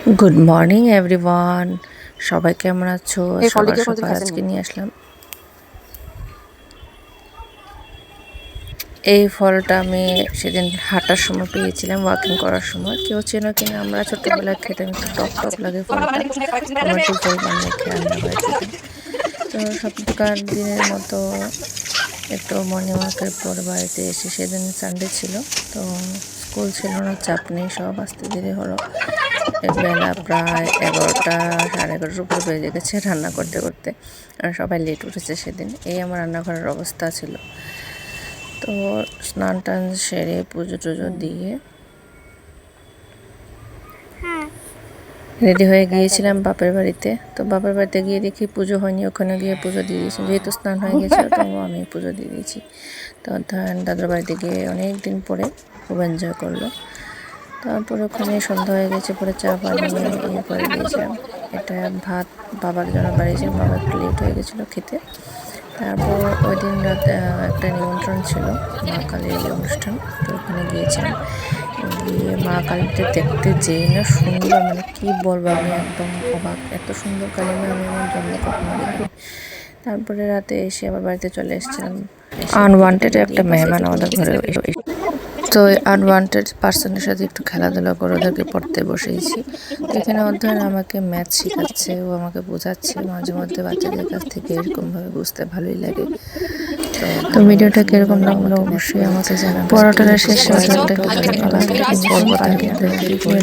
Good morning everyone, সবাই কেমন আছো? সকাল সকাল আজকে নিয়ে আসলাম এই ফলটা। আমি সেদিন হাঁটার সময় পেয়েছিলাম, ওয়াকিং করার সময়। কেউ চেনো কিনা, আমরা ছোটবেলায় খেতাম, একটু টক টক লাগে ফলটা। টমেটো ফল বানিয়ে রান্না করে খেতাম। তো সবকার দিনের মতো একটু মর্নিং ওয়াকের পর বাড়িতে এসে, সেদিন সানডে ছিল, তো স্কুল ছিল না, চাপ নেই, সব আসতে দেরি হলো। বেলা প্রায় 11টা, সাড়ে 11টার উপরে বেজে গেছে রান্না করতে করতে। আর সবাই লেট উঠেছে সেদিন। এই আমার রান্নাঘরের অবস্থা ছিল। তো স্নান টান সেরে পুজো টুজো দিয়ে রেডি হয়ে গিয়েছিলাম বাপের বাড়িতে। তো বাপের বাড়িতে গিয়ে দেখি পুজো হয়নি, ওখানে গিয়ে পুজো দিয়ে দিয়েছি। যেহেতু স্নান হয়ে গেছিলো, তো আমি পুজো দিয়ে দিয়েছি। তো দাদার বাড়িতে গিয়ে অনেক দিন পরে খুব এনজয় করলো। তারপর ওখানে সন্ধ্যা হয়ে গেছে, পরে চা বানিয়ে ইয়ে করে দিয়েছিলাম। এটা ভাত বাবার জন্য বাড়িয়েছিলাম, বাবা একটু লেট হয়ে গেছিলো খেতে। তারপর ওই দিন রাতে একটা নিমন্ত্রণ ছিল, মা কালীর অনুষ্ঠান। তো ওখানে গিয়েছিলাম। গিয়ে মা কালীটা দেখতে যেই না সুন্দর, মানে কি বলবো, আমি একদম অবাক। এত সুন্দর কালী মা আমি আমার জন্মে কখনো দেখিনি। তারপরে রাতে এসে আবার বাড়িতে চলে এসেছিলাম। আনওয়ান্টেড একটা মেহমান আমাদের ঘরে। তো আনওয়ান্টেড পার্সনের সাথে একটু খেলাধুলা করে ওদেরকে পড়তে বসেছি। তো এখানে অধ্যয়ন আমাকে ম্যাথ শেখাচ্ছে, ও আমাকে বোঝাচ্ছে। মাঝে মধ্যে বাচ্চাদের কাছ থেকে এরকমভাবে বুঝতে ভালোই লাগে। তো ভিডিওটা কিরকম লাগলো অবশ্যই আমাকে জানাবেন। পড়াটা শেষ হয়ে